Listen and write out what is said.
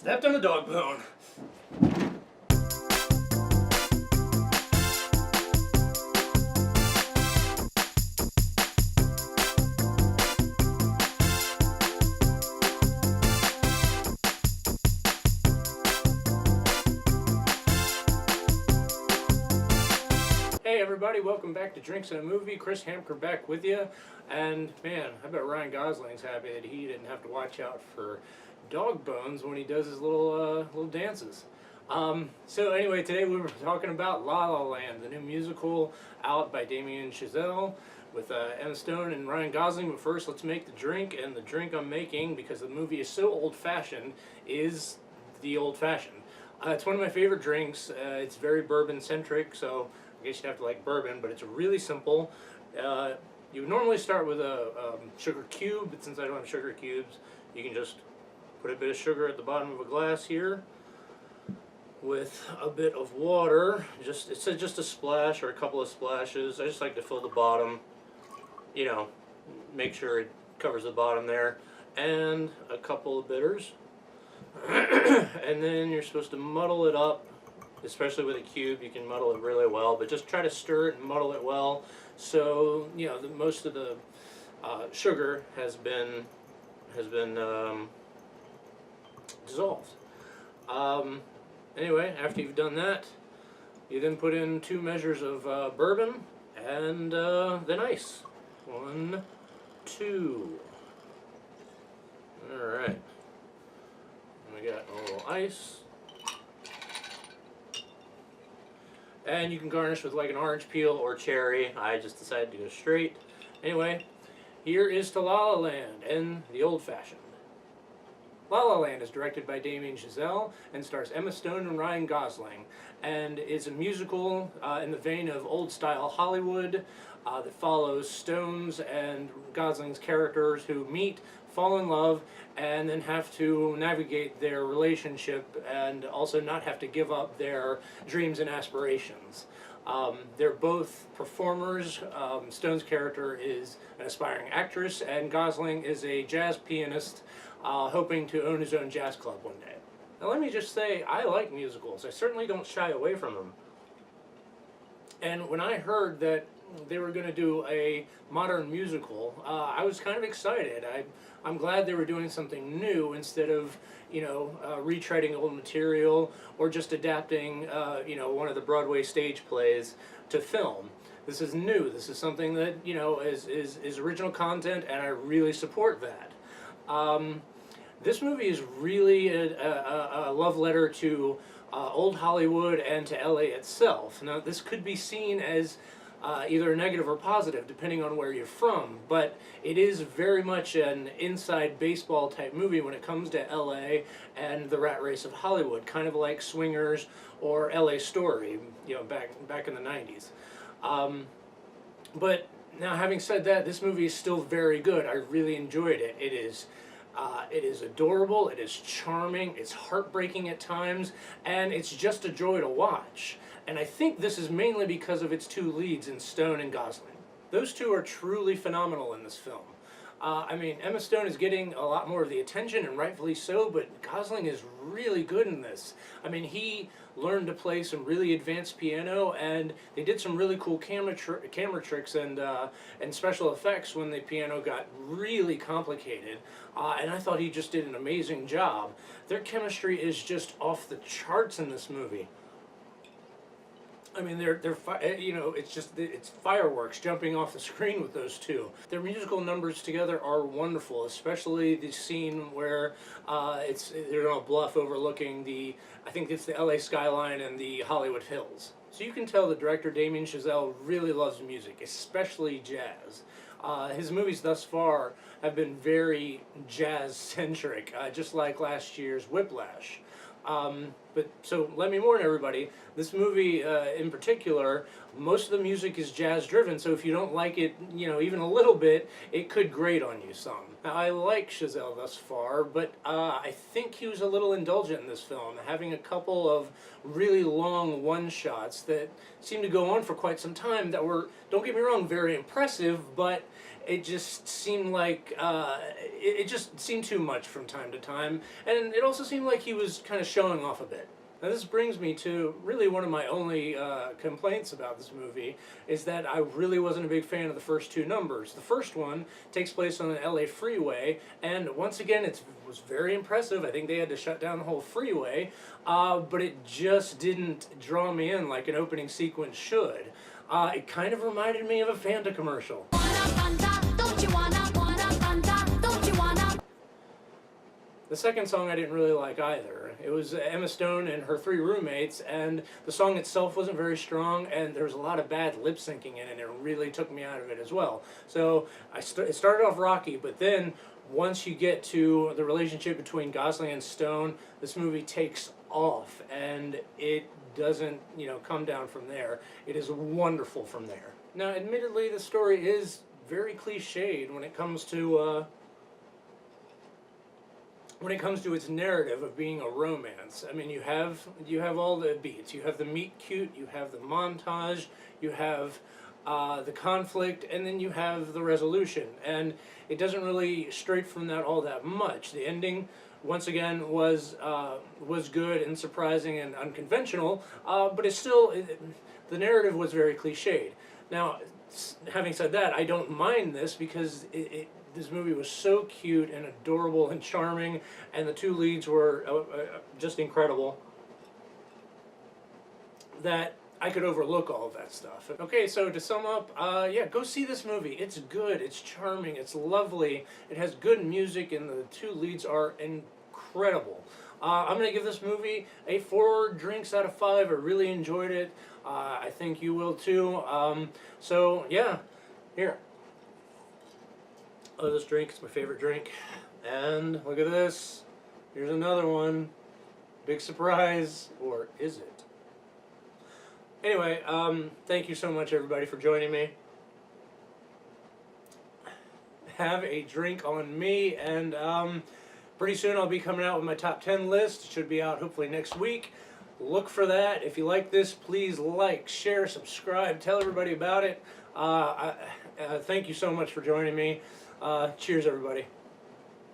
Stepped on a dog bone. Hey everybody, welcome back to Drinks and a Movie. Chris Hamker back with you. And man, I bet Ryan Gosling's happy that he didn't have to watch out for dog bones when he does his little dances. So anyway, today we were talking about La La Land, the new musical out by Damien Chazelle with Emma Stone and Ryan Gosling. But first, let's make the drink. And the drink I'm making, because the movie is so old-fashioned, is the old-fashioned. It's one of my favorite drinks. It's very bourbon-centric, so I guess you'd have to like bourbon, but it's really simple. You would normally start with a sugar cube, but since I don't have sugar cubes, you can just put a bit of sugar at the bottom of a glass here with a bit of water. It says just a splash or a couple of splashes. I just like to fill the bottom, you know, make sure it covers the bottom there, and a couple of bitters. And then you're supposed to muddle it up. Especially with a cube, you can muddle it really well, but just try to stir it and muddle it well, so you know most of the sugar has been dissolved. Anyway, after you've done that, you then put in 2 measures of bourbon and then ice. 1, 2. All right. We got a little ice. And you can garnish with like an orange peel or cherry. I just decided to go straight. Anyway, here is to La La Land and the old-fashioned. La La Land is directed by Damien Chazelle and stars Emma Stone and Ryan Gosling, and is a musical in the vein of old-style Hollywood that follows Stone's and Gosling's characters who meet, fall in love, and then have to navigate their relationship and also not have to give up their dreams and aspirations. They're both performers. Stone's character is an aspiring actress, and Gosling is a jazz pianist hoping to own his own jazz club one day. Now let me just say, I like musicals. I certainly don't shy away from them. And when I heard that they were going to do a modern musical, I was kind of excited. I'm glad they were doing something new instead of, you know, retreading old material or just adapting, you know, one of the Broadway stage plays to film. This is new. This is something that, you know, is original content, and I really support that. This movie is really a love letter to old Hollywood and to LA itself. Now, this could be seen as either negative or positive, depending on where you're from, but it is very much an inside baseball type movie when it comes to LA and the rat race of Hollywood, kind of like Swingers or LA Story, you know, back in the 90s. But now, having said that, this movie is still very good. I really enjoyed it. It is adorable, it is charming, it's heartbreaking at times, and it's just a joy to watch. And I think this is mainly because of its 2 leads in Stone and Gosling. Those 2 are truly phenomenal in this film. I mean, Emma Stone is getting a lot more of the attention, and rightfully so, but Gosling is really good in this. I mean, he learned to play some really advanced piano, and they did some really cool camera tricks and special effects when the piano got really complicated, and I thought he just did an amazing job. Their chemistry is just off the charts in this movie. I mean, you know, it's fireworks jumping off the screen with those 2. Their musical numbers together are wonderful, especially the scene where they're on a bluff overlooking I think it's the LA skyline and the Hollywood Hills. So you can tell the director Damien Chazelle really loves music, especially jazz. His movies thus far have been very jazz-centric, just like last year's Whiplash. But so let me warn everybody, this movie in particular, most of the music is jazz driven, so if you don't like it, you know, even a little bit, it could grate on you some. Now, I like Chazelle thus far, but I think he was a little indulgent in this film, having a couple of really long one-shots that seemed to go on for quite some time that were, don't get me wrong, very impressive, but it just seemed like it just seemed too much from time to time, and it also seemed like he was kind of showing off a bit. Now this brings me to really one of my only complaints about this movie, is that I really wasn't a big fan of the first two numbers. The first one takes place on the LA freeway, and once again it was very impressive. I think they had to shut down the whole freeway, but it just didn't draw me in like an opening sequence should. It kind of reminded me of a Fanta commercial. The second song I didn't really like either. It was Emma Stone and her three roommates, and the song itself wasn't very strong, and there was a lot of bad lip syncing in it, and it really took me out of it as well. So it started off rocky, but then once you get to the relationship between Gosling and Stone, this movie takes off, and it doesn't, come down from there. It is wonderful from there. Now, admittedly, the story is very cliched when it comes to its narrative of being a romance. I mean, you have all the beats. You have the meet cute, you have the montage, you have the conflict, and then you have the resolution. And it doesn't really stray from that all that much. The ending, once again, was good and surprising and unconventional, but it's still, the narrative was very cliched. Now, having said that, I don't mind this because this movie was so cute and adorable and charming, and the two leads were just incredible, that I could overlook all of that stuff. Okay, so to sum up, yeah, go see this movie. It's good, it's charming, it's lovely, it has good music, and the two leads are incredible. I'm going to give this movie a 4 drinks out of 5. I really enjoyed it. I think you will too. So, yeah, here. Oh, this drink, it's my favorite drink. And look at this. Here's another one. Big surprise. Or is it? Anyway, thank you so much, everybody, for joining me. Have a drink on me, and pretty soon I'll be coming out with my top 10 list. It should be out hopefully next week. Look for that. If you like this, please like, share, subscribe, tell everybody about it. Thank you so much for joining me. Cheers, everybody.